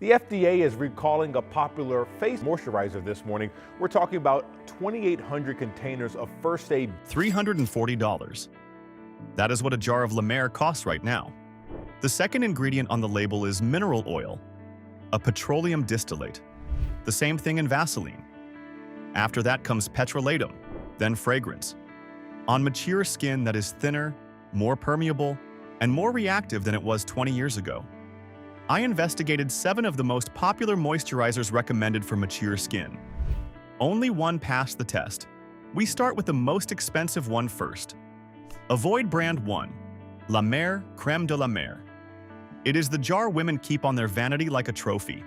The FDA is recalling a popular face moisturizer this morning. We're talking about 2,800 containers of first aid. $340. That is what a jar of La Mer costs right now. The second ingredient on the label is mineral oil, a petroleum distillate. The same thing in Vaseline. After that comes petrolatum, then fragrance. On mature skin that is thinner, more permeable, and more reactive than it was 20 years ago. I investigated 7 of the most popular moisturizers recommended for mature skin. Only one passed the test. We start with the most expensive one first. Avoid brand 1, La Mer Creme de la Mer. It is the jar women keep on their vanity like a trophy.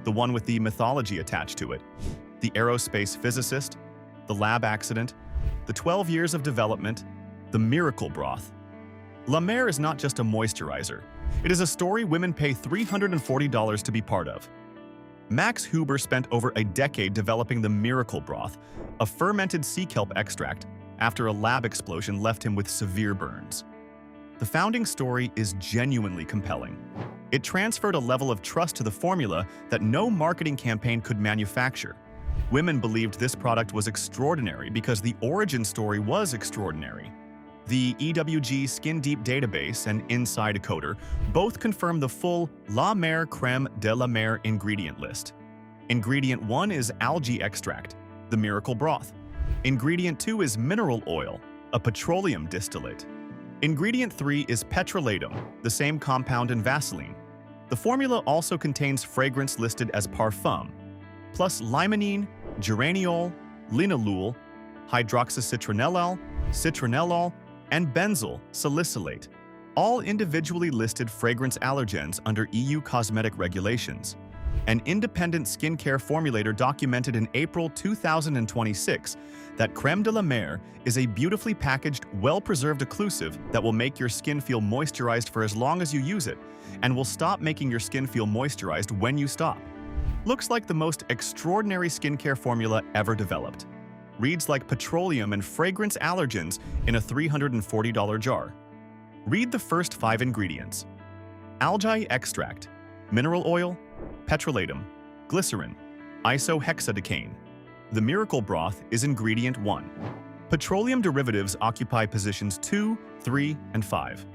The one with the mythology attached to it. The aerospace physicist, the lab accident, the 12 years of development, the miracle broth. La Mer is not just a moisturizer. It is a story women pay $340 to be part of. Max Huber spent over a decade developing the miracle broth, a fermented sea kelp extract, after a lab explosion left him with severe burns. The founding story is genuinely compelling. It transferred a level of trust to the formula that no marketing campaign could manufacture. Women believed this product was extraordinary because the origin story was extraordinary. The EWG Skin Deep database and Inside Coder both confirm the full La Mer Creme de la Mer ingredient list. Ingredient 1 is algae extract, the miracle broth. Ingredient 2 is mineral oil, a petroleum distillate. Ingredient 3 is petrolatum, the same compound in Vaseline. The formula also contains fragrance listed as parfum, plus limonene, geraniol, linalool, hydroxycitronellal, citronellol, and benzyl salicylate, all individually listed fragrance allergens under EU cosmetic regulations. An independent skincare formulator documented in April 2026 that Creme de la Mer is a beautifully packaged, well-preserved occlusive that will make your skin feel moisturized for as long as you use it, and will stop making your skin feel moisturized when you stop. Looks like the most extraordinary skincare formula ever developed. Reads like petroleum and fragrance allergens in a $340 jar. Read the first 5 ingredients. Algae extract, mineral oil, petrolatum, glycerin, isohexadecane. The miracle broth is ingredient 1. Petroleum derivatives occupy positions 2, 3, and 5.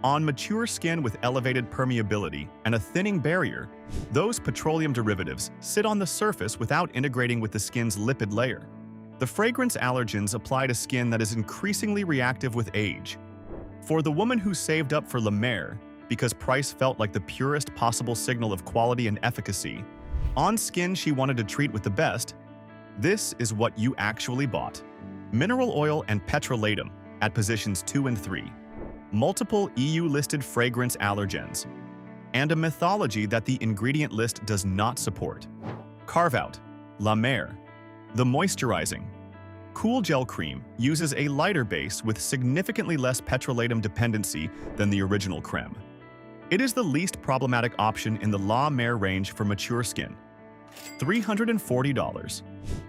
On mature skin with elevated permeability and a thinning barrier, those petroleum derivatives sit on the surface without integrating with the skin's lipid layer. The fragrance allergens apply to skin that is increasingly reactive with age. For the woman who saved up for La Mer because price felt like the purest possible signal of quality and efficacy, on skin she wanted to treat with the best, this is what you actually bought. Mineral oil and petrolatum at positions 2 and 3. Multiple EU-listed fragrance allergens. And a mythology that the ingredient list does not support. Carve out. La Mer. The moisturizing. Cool gel cream uses a lighter base with significantly less petrolatum dependency than the original creme. It is the least problematic option in the La Mer range for mature skin. $340.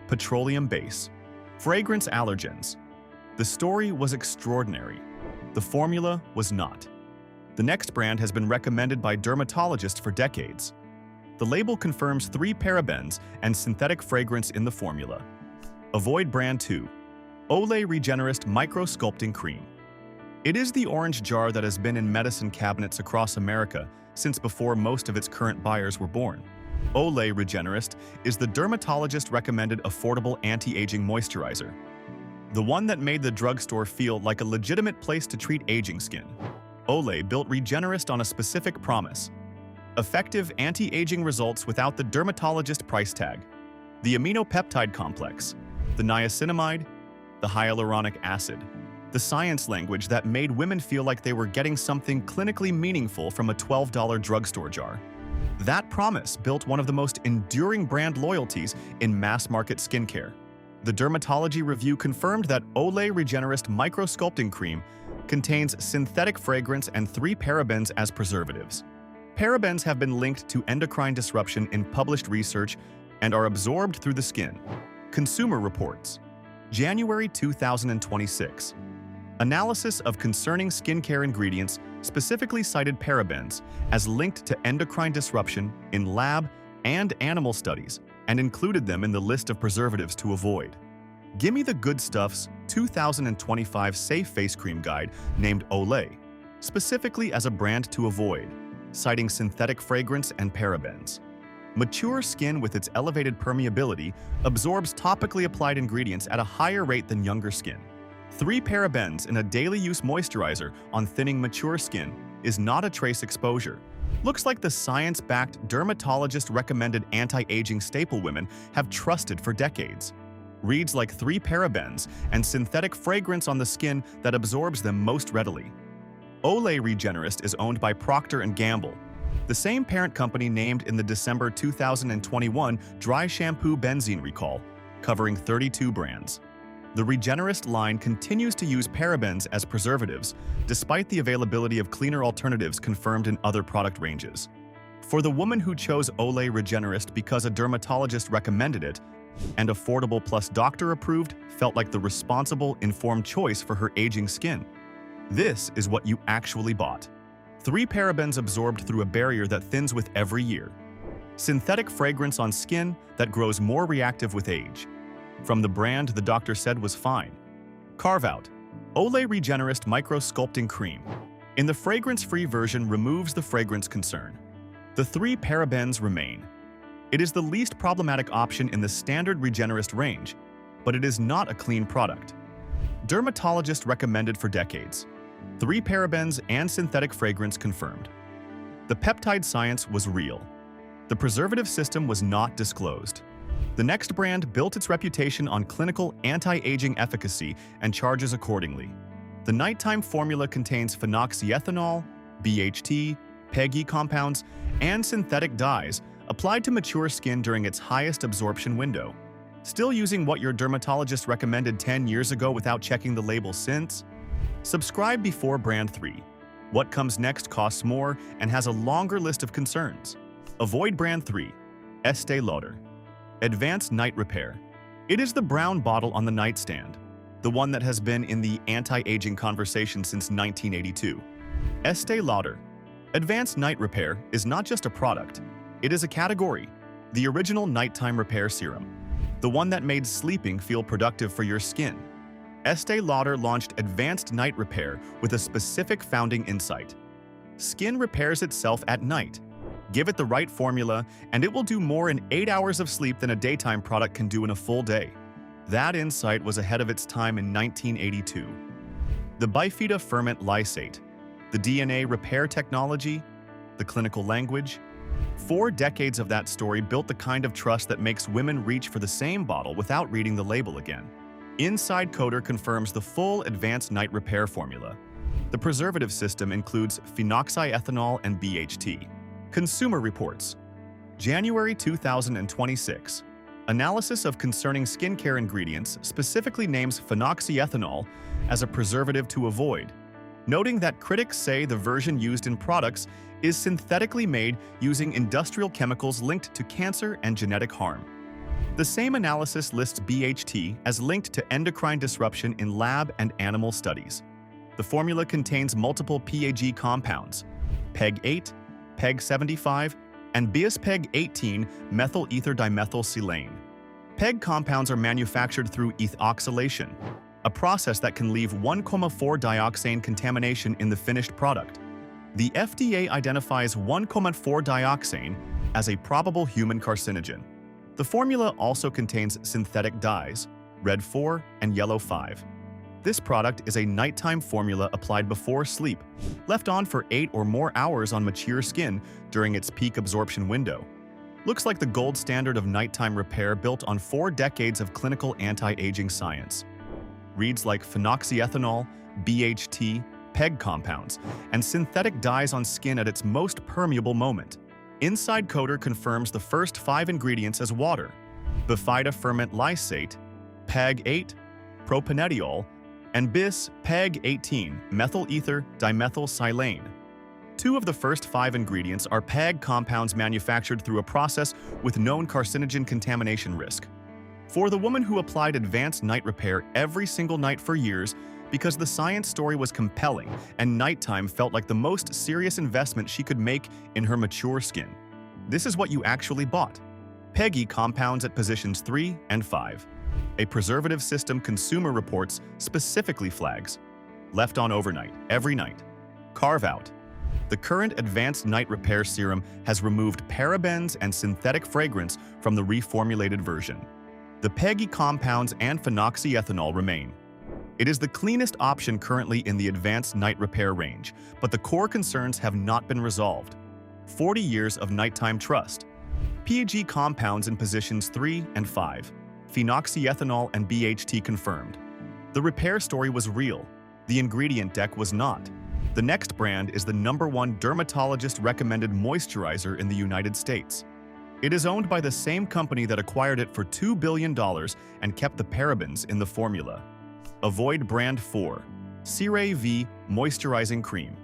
Petroleum base. Fragrance allergens. The story was extraordinary. The formula was not. The next brand has been recommended by dermatologists for decades. The label confirms 3 parabens and synthetic fragrance in the formula. Avoid brand 2, Olay Regenerist Micro Sculpting Cream. It is the orange jar that has been in medicine cabinets across America since before most of its current buyers were born. Olay Regenerist is the dermatologist-recommended affordable anti-aging moisturizer. The one that made the drugstore feel like a legitimate place to treat aging skin. Olay built Regenerist on a specific promise. Effective anti-aging results without the dermatologist price tag. The amino peptide complex, the niacinamide, the hyaluronic acid. The science language that made women feel like they were getting something clinically meaningful from a $12 drugstore jar. That promise built one of the most enduring brand loyalties in mass-market skincare. The Dermatology Review confirmed that Olay Regenerist Micro Sculpting Cream contains synthetic fragrance and 3 parabens as preservatives. Parabens have been linked to endocrine disruption in published research and are absorbed through the skin. Consumer Reports. January 2026. Analysis of concerning skincare ingredients specifically cited parabens as linked to endocrine disruption in lab and animal studies and included them in the list of preservatives to avoid. Gimme the Good Stuff's 2025 Safe Face Cream Guide named Olay, specifically as a brand to avoid, citing synthetic fragrance and parabens. Mature skin with its elevated permeability absorbs topically applied ingredients at a higher rate than younger skin. 3 parabens in a daily use moisturizer on thinning mature skin is not a trace exposure. Looks like the science-backed dermatologist-recommended anti-aging staple women have trusted for decades. Reads like 3 parabens and synthetic fragrance on the skin that absorbs them most readily. Olay Regenerist is owned by Procter & Gamble, the same parent company named in the December 2021 dry shampoo benzene recall, covering 32 brands. The Regenerist line continues to use parabens as preservatives, despite the availability of cleaner alternatives confirmed in other product ranges. For the woman who chose Olay Regenerist because a dermatologist recommended it, and affordable plus doctor-approved felt like the responsible, informed choice for her aging skin, this is what you actually bought. 3 parabens absorbed through a barrier that thins with every year. Synthetic fragrance on skin that grows more reactive with age. From the brand the doctor said was fine. Carve out. Olay Regenerist Micro Sculpting Cream. In the fragrance-free version removes the fragrance concern. The 3 parabens remain. It is the least problematic option in the standard Regenerist range, but it is not a clean product. Dermatologist recommended for decades. 3 parabens and synthetic fragrance confirmed. The peptide science was real. The preservative system was not disclosed. The next brand built its reputation on clinical anti-aging efficacy and charges accordingly. The nighttime formula contains phenoxyethanol, BHT, PEGI compounds, and synthetic dyes applied to mature skin during its highest absorption window. Still using what your dermatologist recommended 10 years ago without checking the label since? Subscribe before brand 3. What comes next costs more and has a longer list of concerns. Avoid brand 3. Estee Lauder. Advanced Night Repair. It is the brown bottle on the nightstand, the one that has been in the anti-aging conversation since 1982. Estee Lauder. Advanced Night Repair is not just a product, it is a category. The original nighttime repair serum. The one that made sleeping feel productive for your skin. Estee Lauder launched Advanced Night Repair with a specific founding insight. Skin repairs itself at night. Give it the right formula, and it will do more in 8 hours of sleep than a daytime product can do in a full day. That insight was ahead of its time in 1982. The bifida ferment lysate, the DNA repair technology, the clinical language. 4 decades of that story built the kind of trust that makes women reach for the same bottle without reading the label again. Inside Coder confirms the full Advanced Night Repair formula. The preservative system includes phenoxyethanol and BHT. Consumer Reports. January 2026. Analysis of concerning skincare ingredients specifically names phenoxyethanol as a preservative to avoid, noting that critics say the version used in products is synthetically made using industrial chemicals linked to cancer and genetic harm. The same analysis lists BHT as linked to endocrine disruption in lab and animal studies. The formula contains multiple PAG compounds, PEG-8, PEG-75, and bispeg-18 methyl ether dimethylsilane. PEG compounds are manufactured through ethoxylation, a process that can leave 1,4-dioxane contamination in the finished product. The FDA identifies 1,4-dioxane as a probable human carcinogen. The formula also contains synthetic dyes, red 4 and yellow 5. This product is a nighttime formula applied before sleep, left on for 8 or more hours on mature skin during its peak absorption window. Looks like the gold standard of nighttime repair built on 4 decades of clinical anti-aging science. Reads like phenoxyethanol, BHT, PEG compounds, and synthetic dyes on skin at its most permeable moment. Inside Coder confirms the first 5 ingredients as water: bifida ferment lysate, PEG-8, propanediol, and bis-PEG-18 methyl ether dimethylsilane. 2 of the first 5 ingredients are PEG compounds manufactured through a process with known carcinogen contamination risk. For the woman who applied Advanced Night Repair every single night for years, because the science story was compelling and nighttime felt like the most serious investment she could make in her mature skin. This is what you actually bought. PEGI compounds at positions 3 and 5. A preservative system Consumer Reports specifically flags. Left on overnight, every night. Carve out. The current Advanced Night Repair Serum has removed parabens and synthetic fragrance from the reformulated version. The PEGI compounds and phenoxyethanol remain. It is the cleanest option currently in the Advanced Night Repair range, but the core concerns have not been resolved. 40 years of nighttime trust. PEGI compounds in positions 3 and 5. Phenoxyethanol and BHT confirmed. The repair story was real. The ingredient deck was not. The next brand is the #1 dermatologist-recommended moisturizer in the United States. It is owned by the same company that acquired it for $2 billion and kept the parabens in the formula. Avoid brand 4. CeraVe Moisturizing Cream.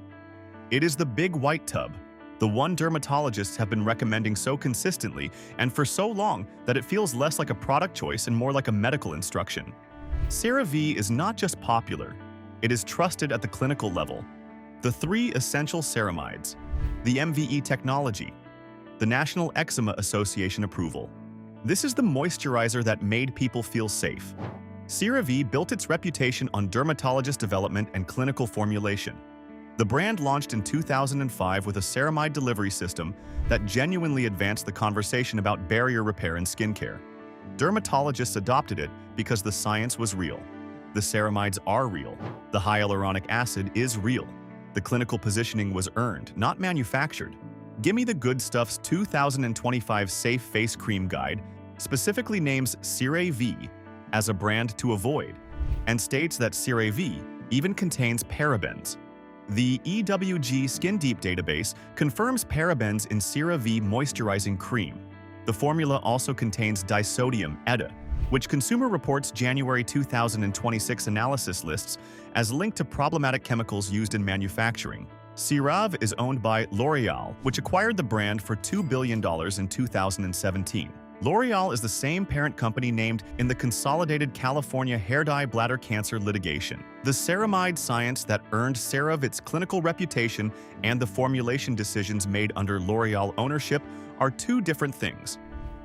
It is the big white tub, the one dermatologists have been recommending so consistently and for so long that it feels less like a product choice and more like a medical instruction. CeraVe is not just popular, it is trusted at the clinical level. The 3 essential ceramides, the MVE technology, the National Eczema Association approval. This is the moisturizer that made people feel safe. CeraVe built its reputation on dermatologist development and clinical formulation. The brand launched in 2005 with a ceramide delivery system that genuinely advanced the conversation about barrier repair in skincare. Dermatologists adopted it because the science was real. The ceramides are real. The hyaluronic acid is real. The clinical positioning was earned, not manufactured. Gimme the Good Stuff's 2025 Safe Face Cream Guide specifically names CeraVe as a brand to avoid, and states that CeraVe even contains parabens. The EWG Skin Deep database confirms parabens in CeraVe moisturizing cream. The formula also contains disodium ETA, which Consumer Reports January 2026 analysis lists as linked to problematic chemicals used in manufacturing. CeraVe is owned by L'Oreal, which acquired the brand for $2 billion in 2017. L'Oreal is the same parent company named in the consolidated California hair dye bladder cancer litigation. The ceramide science that earned CeraVe its clinical reputation and the formulation decisions made under L'Oreal ownership are two different things.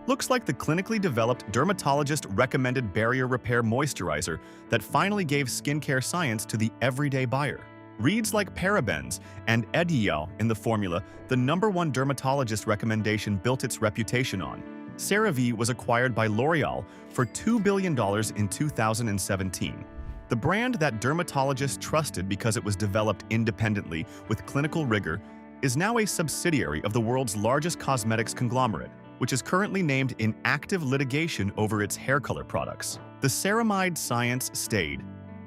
Looks like the clinically developed dermatologist-recommended barrier repair moisturizer that finally gave skincare science to the everyday buyer. Reads like parabens and EDIO in the formula, the #1 dermatologist recommendation built its reputation on. CeraVe was acquired by L'Oreal for $2 billion in 2017. The brand that dermatologists trusted because it was developed independently with clinical rigor is now a subsidiary of the world's largest cosmetics conglomerate, which is currently named in active litigation over its hair color products. The ceramide science stayed.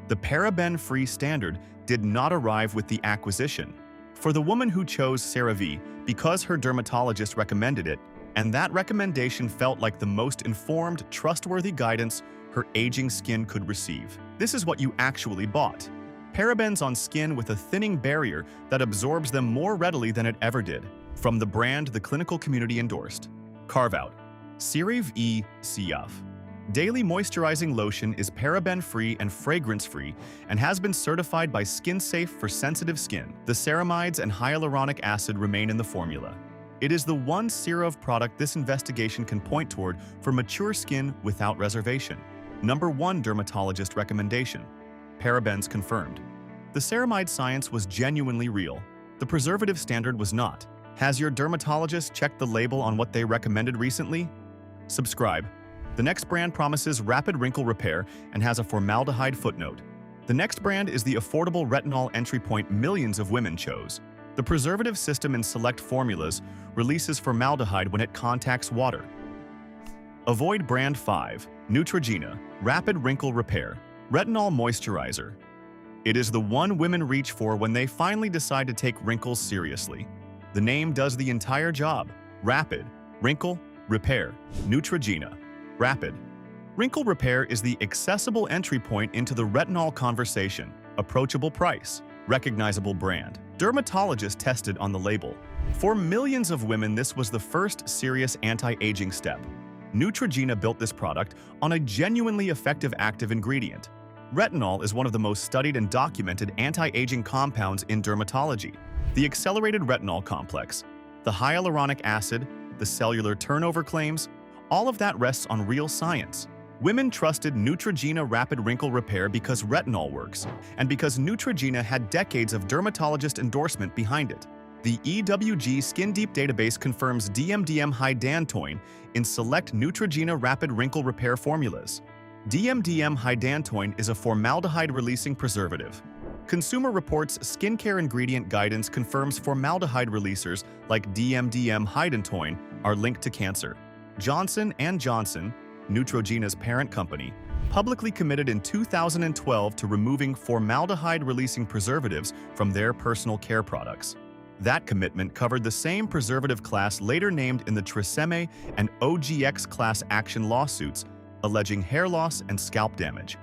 The paraben-free standard did not arrive with the acquisition. For the woman who chose CeraVe because her dermatologist recommended it, and that recommendation felt like the most informed, trustworthy guidance her aging skin could receive. This is what you actually bought. Parabens on skin with a thinning barrier that absorbs them more readily than it ever did. From the brand the clinical community endorsed. Carve out. CeraVe CF. Daily moisturizing lotion is paraben-free and fragrance-free and has been certified by SkinSafe for sensitive skin. The ceramides and hyaluronic acid remain in the formula. It is the one CeraVe product this investigation can point toward for mature skin without reservation. #1 dermatologist recommendation. Parabens confirmed. The ceramide science was genuinely real. The preservative standard was not. Has your dermatologist checked the label on what they recommended recently? Subscribe. The next brand promises rapid wrinkle repair and has a formaldehyde footnote. The next brand is the affordable retinol entry point millions of women chose. The preservative system in select formulas releases formaldehyde when it contacts water. Avoid brand 5, Neutrogena, rapid wrinkle repair, retinol moisturizer. It is the one women reach for when they finally decide to take wrinkles seriously. The name does the entire job. Rapid, wrinkle, repair, Neutrogena. Rapid. Wrinkle repair is the accessible entry point into the retinol conversation. Approachable price. Recognizable brand. Dermatologists tested on the label. For millions of women, this was the first serious anti-aging step. Neutrogena built this product on a genuinely effective active ingredient. Retinol is one of the most studied and documented anti-aging compounds in dermatology. The accelerated retinol complex, the hyaluronic acid, the cellular turnover claims, all of that rests on real science. Women trusted Neutrogena rapid wrinkle repair because retinol works, and because Neutrogena had decades of dermatologist endorsement behind it. The EWG Skin Deep database confirms DMDM hydantoin in select Neutrogena rapid wrinkle repair formulas. DMDM hydantoin is a formaldehyde-releasing preservative. Consumer Reports skincare ingredient guidance confirms formaldehyde releasers like DMDM hydantoin are linked to cancer. Johnson & Johnson, Neutrogena's parent company, publicly committed in 2012 to removing formaldehyde-releasing preservatives from their personal care products. That commitment covered the same preservative class later named in the Tresemme and OGX class action lawsuits, alleging hair loss and scalp damage.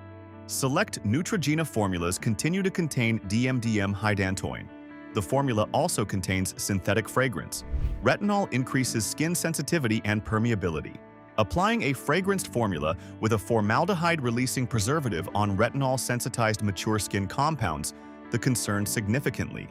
Select Neutrogena formulas continue to contain DMDM hydantoin. The formula also contains synthetic fragrance. Retinol increases skin sensitivity and permeability. Applying a fragranced formula with a formaldehyde-releasing preservative on retinol-sensitized mature skin compounds the concern significantly.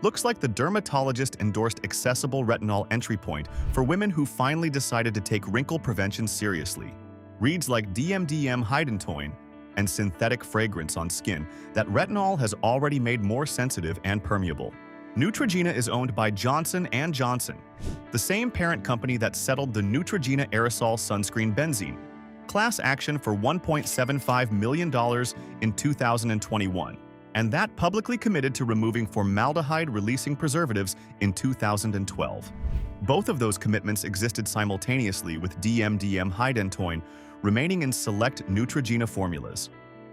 Looks like the dermatologist-endorsed accessible retinol entry point for women who finally decided to take wrinkle prevention seriously. Reads like DMDM hydantoin and synthetic fragrance on skin that retinol has already made more sensitive and permeable. Neutrogena is owned by Johnson & Johnson, the same parent company that settled the Neutrogena aerosol sunscreen benzene class action for $1.75 million in 2021, and that publicly committed to removing formaldehyde-releasing preservatives in 2012. Both of those commitments existed simultaneously with DMDM hydantoin remaining in select Neutrogena formulas.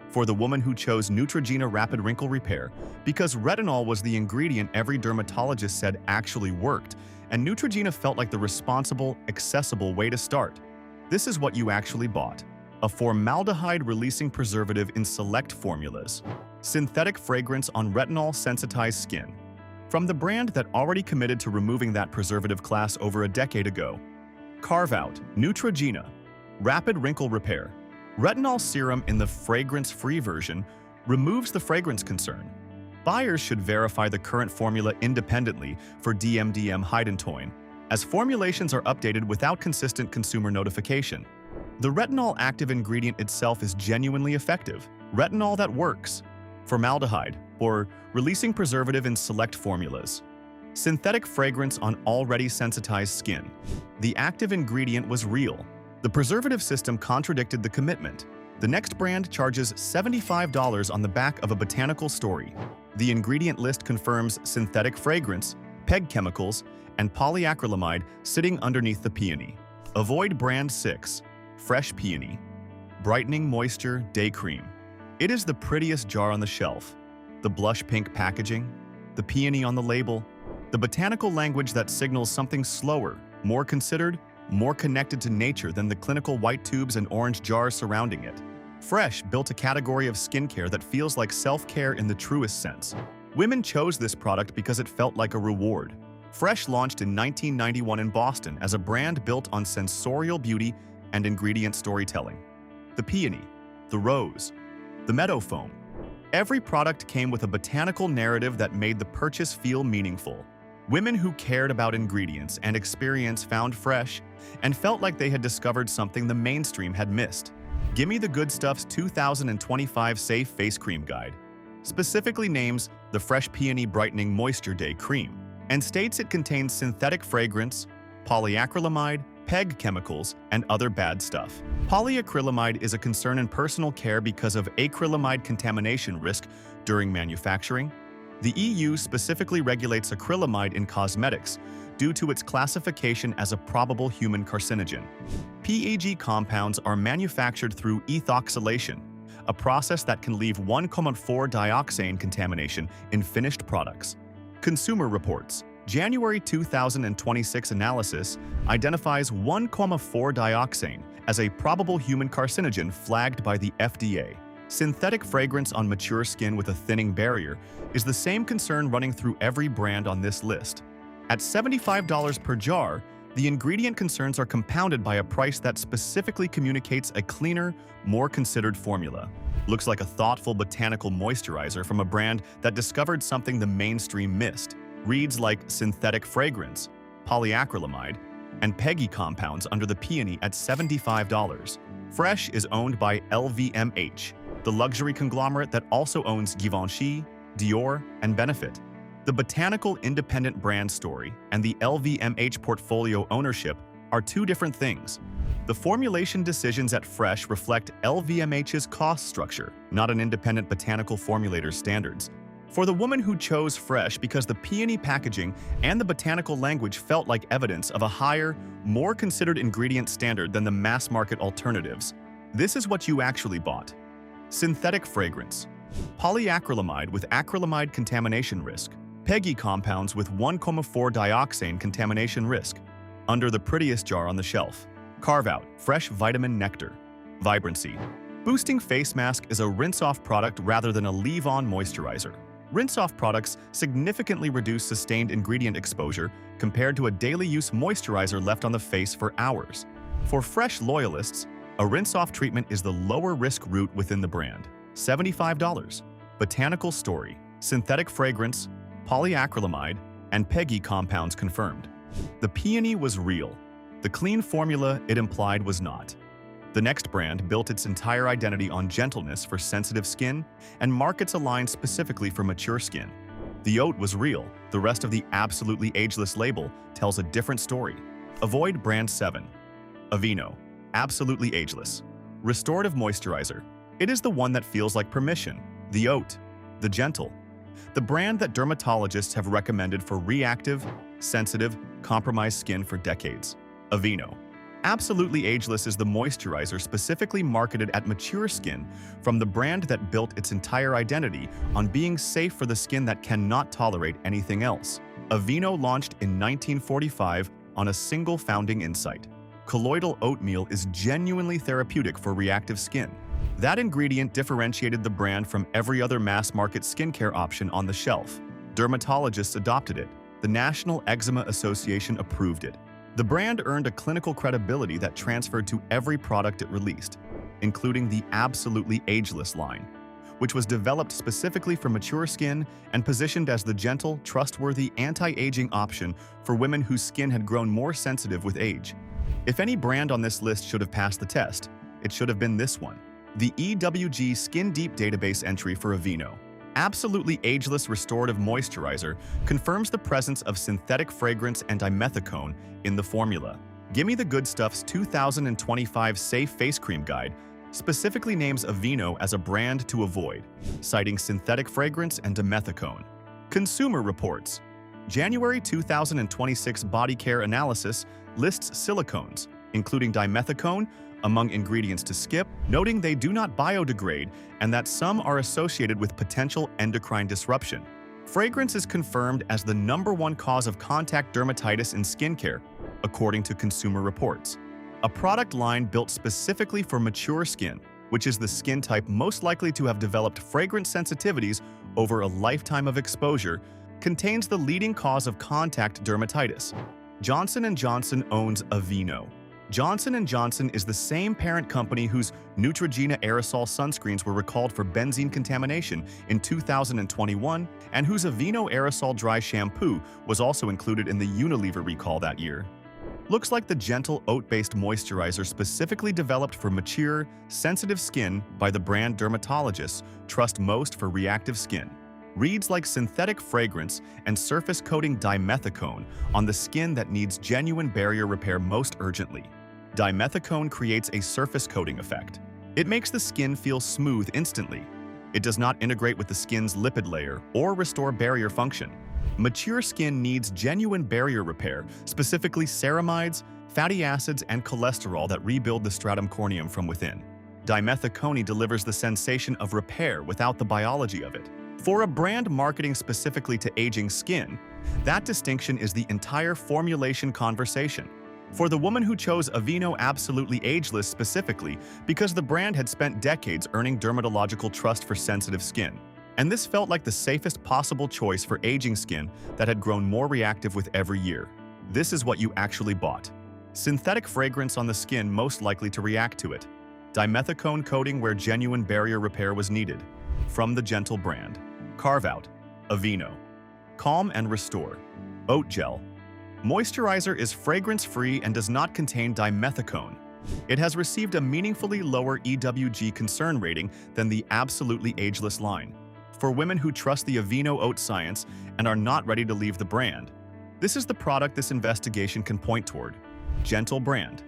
For the woman who chose Neutrogena Rapid Wrinkle Repair, because retinol was the ingredient every dermatologist said actually worked, and Neutrogena felt like the responsible, accessible way to start. This is what you actually bought: a formaldehyde-releasing preservative in select formulas. Synthetic fragrance on retinol-sensitized skin. From the brand that already committed to removing that preservative class over a decade ago. Carve out Neutrogena Rapid Wrinkle Repair. Retinol serum in the fragrance-free version removes the fragrance concern. Buyers should verify the current formula independently for DMDM hydantoin, as formulations are updated without consistent consumer notification. The retinol active ingredient itself is genuinely effective. Retinol that works. Formaldehyde, or releasing preservative in select formulas. Synthetic fragrance on already sensitized skin. The active ingredient was real. The preservative system contradicted the commitment. The next brand charges $75 on the back of a botanical story. The ingredient list confirms synthetic fragrance, PEG chemicals, and polyacrylamide sitting underneath the peony. Avoid brand 6, Fresh Peony. Brightening Moisture Day Cream. It is the prettiest jar on the shelf. The blush pink packaging, the peony on the label, the botanical language that signals something slower, more considered, more connected to nature than the clinical white tubes and orange jars surrounding it. Fresh built a category of skincare that feels like self-care in the truest sense. Women chose this product because it felt like a reward. Fresh launched in 1991 in Boston as a brand built on sensorial beauty and ingredient storytelling. The peony, the rose, the meadow foam. Every product came with a botanical narrative that made the purchase feel meaningful. Women who cared about ingredients and experience found Fresh and felt like they had discovered something the mainstream had missed. Gimme the Good Stuff's 2025 Safe Face Cream Guide specifically names the Fresh Peony Brightening Moisture Day Cream and states it contains synthetic fragrance, polyacrylamide, PEG chemicals, and other bad stuff. Polyacrylamide is a concern in personal care because of acrylamide contamination risk during manufacturing. The EU specifically regulates acrylamide in cosmetics due to its classification as a probable human carcinogen. PEG compounds are manufactured through ethoxylation, a process that can leave 1,4-dioxane contamination in finished products. Consumer Reports January 2026 analysis identifies 1,4-dioxane as a probable human carcinogen flagged by the FDA. Synthetic fragrance on mature skin with a thinning barrier is the same concern running through every brand on this list. At $75 per jar, The ingredient concerns are compounded by a price that specifically communicates a cleaner, more considered formula. Looks like a thoughtful botanical moisturizer from a brand that discovered something the mainstream missed. Reads like synthetic fragrance, polyacrylamide, and PEGI compounds under the peony at $75. Fresh is owned by LVMH, the luxury conglomerate that also owns Givenchy, Dior, and Benefit. The botanical independent brand story and the LVMH portfolio ownership are two different things. The formulation decisions at Fresh reflect LVMH's cost structure, not an independent botanical formulator's standards. For the woman who chose Fresh because the peony packaging and the botanical language felt like evidence of a higher, more considered ingredient standard than the mass-market alternatives, this is what you actually bought. Synthetic fragrance. Polyacrylamide with acrylamide contamination risk. PEGI compounds with 1,4-dioxane contamination risk. Under the prettiest jar on the shelf. Carve out fresh vitamin nectar. Vibrancy. Boosting face mask is a rinse-off product rather than a leave-on moisturizer. Rinse-off products significantly reduce sustained ingredient exposure compared to a daily use moisturizer left on the face for hours. For Fresh loyalists, a rinse-off treatment is the lower-risk route within the brand. $75. Botanical story. Synthetic fragrance, polyacrylamide, and PEGI compounds confirmed. The peony was real. The clean formula it implied was not. The next brand built its entire identity on gentleness for sensitive skin and markets aligned specifically for mature skin. The oat was real. The rest of the absolutely ageless label tells a different story. Avoid brand 7. Aveeno. Absolutely ageless. Restorative moisturizer. It is the one that feels like permission. The oat. The gentle. The brand that dermatologists have recommended for reactive, sensitive, compromised skin for decades. Aveeno. Absolutely Ageless is the moisturizer specifically marketed at mature skin from the brand that built its entire identity on being safe for the skin that cannot tolerate anything else. Aveeno launched in 1945 on a single founding insight. Colloidal oatmeal is genuinely therapeutic for reactive skin. That ingredient differentiated the brand from every other mass-market skincare option on the shelf. Dermatologists adopted it. The National Eczema Association approved it. The brand earned a clinical credibility that transferred to every product it released, including the Absolutely Ageless line, which was developed specifically for mature skin and positioned as the gentle, trustworthy, anti-aging option for women whose skin had grown more sensitive with age. If any brand on this list should have passed the test, it should have been this one. The EWG Skin Deep database entry for Aveeno, Absolutely Ageless Restorative Moisturizer, confirms the presence of synthetic fragrance and dimethicone in the formula. Gimme the Good Stuff's 2025 Safe Face Cream Guide specifically names Aveeno as a brand to avoid, citing synthetic fragrance and dimethicone. Consumer Reports. January 2026 Body Care Analysis lists silicones, including dimethicone, among ingredients to skip, noting they do not biodegrade and that some are associated with potential endocrine disruption. Fragrance is confirmed as the #1 cause of contact dermatitis in skincare, according to Consumer Reports. A product line built specifically for mature skin, which is the skin type most likely to have developed fragrance sensitivities over a lifetime of exposure, contains the leading cause of contact dermatitis. Johnson & Johnson owns Aveeno. Johnson & Johnson is the same parent company whose Neutrogena aerosol sunscreens were recalled for benzene contamination in 2021 and whose Aveeno aerosol dry shampoo was also included in the Unilever recall that year. Looks like the gentle oat-based moisturizer specifically developed for mature, sensitive skin by the brand dermatologists trust most for reactive skin. Reads like synthetic fragrance and surface coating dimethicone on the skin that needs genuine barrier repair most urgently. Dimethicone creates a surface coating effect. It makes the skin feel smooth instantly. It does not integrate with the skin's lipid layer or restore barrier function. Mature skin needs genuine barrier repair, specifically ceramides, fatty acids, and cholesterol that rebuild the stratum corneum from within. Dimethicone delivers the sensation of repair without the biology of it. For a brand marketing specifically to aging skin, that distinction is the entire formulation conversation. For the woman who chose Aveeno Absolutely Ageless specifically because the brand had spent decades earning dermatological trust for sensitive skin. And this felt like the safest possible choice for aging skin that had grown more reactive with every year. This is what you actually bought. Synthetic fragrance on the skin most likely to react to it. Dimethicone coating where genuine barrier repair was needed. From the Gentle brand. Carve Out. Aveeno. Calm and Restore. Oat Gel. Moisturizer is fragrance-free and does not contain dimethicone. It has received a meaningfully lower EWG concern rating than the absolutely ageless line. For women who trust the Aveeno oat science and are not ready to leave the brand, this is the product this investigation can point toward. Gentle brand.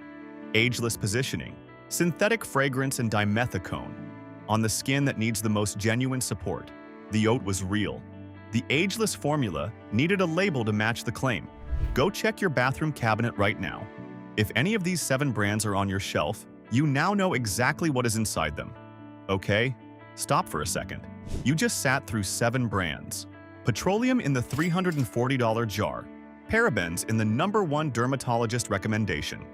Ageless positioning. Synthetic fragrance and dimethicone. On the skin that needs the most genuine support. The oat was real. The ageless formula needed a label to match the claim. Go check your bathroom cabinet right now. If any of these 7 brands are on your shelf, you now know exactly what is inside them. Okay? Stop for a second. You just sat through 7 brands. Petroleum in the $340 jar. Parabens in the #1 dermatologist recommendation.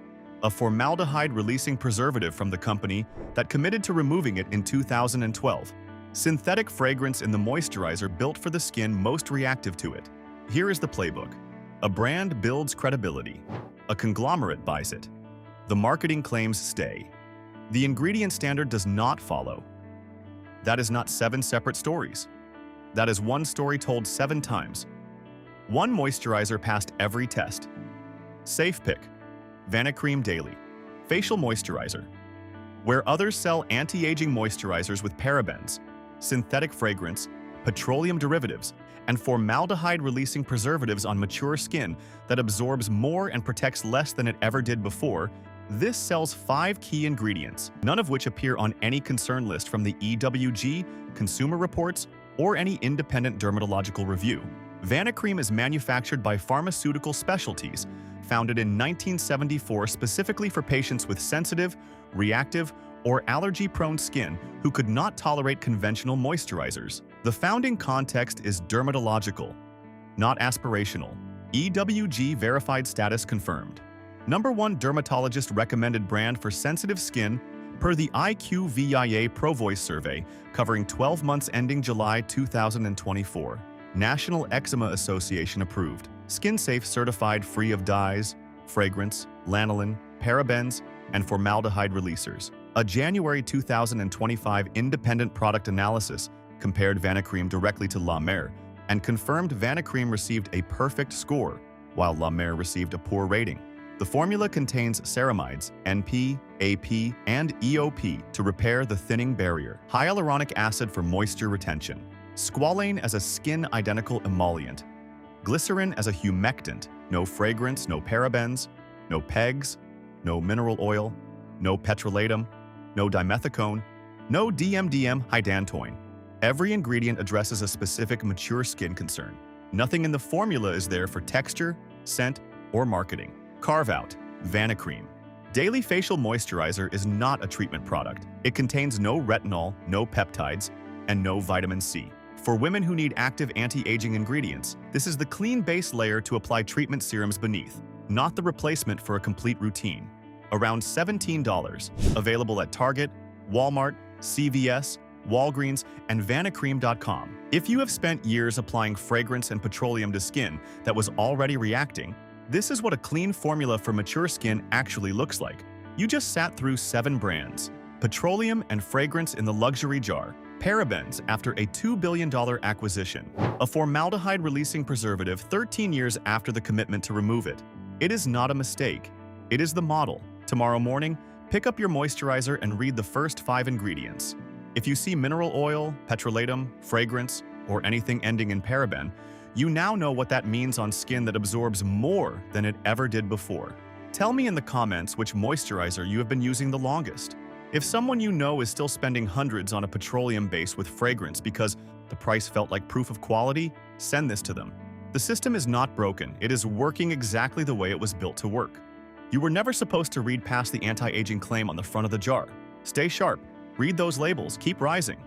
A formaldehyde-releasing preservative from the company that committed to removing it in 2012. Synthetic fragrance in the moisturizer built for the skin most reactive to it. Here is the playbook. A brand builds credibility. A conglomerate buys it. The marketing claims stay. The ingredient standard does not follow. That is not 7 separate stories. That is one story told 7 times. One moisturizer passed every test. Safe pick. Vanicreme Daily. Facial moisturizer. Where others sell anti-aging moisturizers with parabens, synthetic fragrance, petroleum derivatives, and formaldehyde-releasing preservatives on mature skin that absorbs more and protects less than it ever did before, this sells 5 key ingredients, none of which appear on any concern list from the EWG, Consumer Reports, or any independent dermatological review. Vanicreme is manufactured by Pharmaceutical Specialties, founded in 1974 specifically for patients with sensitive, reactive, or allergy-prone skin who could not tolerate conventional moisturizers. The founding context is dermatological, not aspirational. EWG verified status confirmed. #1 dermatologist recommended brand for sensitive skin per the IQVIA ProVoice survey covering 12 months ending July 2024. National Eczema Association approved. Skin-safe certified free of dyes, fragrance, lanolin, parabens, and formaldehyde releasers. A January 2025 independent product analysis compared Vanicreme directly to La Mer and confirmed Vanicreme received a perfect score, while La Mer received a poor rating. The formula contains ceramides, NP, AP, and EOP to repair the thinning barrier, hyaluronic acid for moisture retention, squalane as a skin-identical emollient, glycerin as a humectant, no fragrance, no parabens, no pegs, no mineral oil, no petrolatum, no dimethicone, no DMDM hydantoin. Every ingredient addresses a specific mature skin concern. Nothing in the formula is there for texture, scent, or marketing. Carve Out. Vanicreme. Daily facial moisturizer is not a treatment product. It contains no retinol, no peptides, and no vitamin C. For women who need active anti-aging ingredients, this is the clean base layer to apply treatment serums beneath, not the replacement for a complete routine. Around $17. Available at Target, Walmart, CVS, Walgreens, and Vanicreme.com. If you have spent years applying fragrance and petroleum to skin that was already reacting, this is what a clean formula for mature skin actually looks like. You just sat through 7 brands. Petroleum and fragrance in the luxury jar. Parabens after a $2 billion acquisition. A formaldehyde-releasing preservative 13 years after the commitment to remove it. It is not a mistake. It is the model. Tomorrow morning, pick up your moisturizer and read the first 5 ingredients. If you see mineral oil, petrolatum, fragrance, or anything ending in paraben, you now know what that means on skin that absorbs more than it ever did before. Tell me in the comments which moisturizer you have been using the longest. If someone you know is still spending hundreds on a petroleum base with fragrance because the price felt like proof of quality, send this to them. The system is not broken. It is working exactly the way it was built to work. You were never supposed to read past the anti-aging claim on the front of the jar. Stay sharp. Read those labels. Keep rising.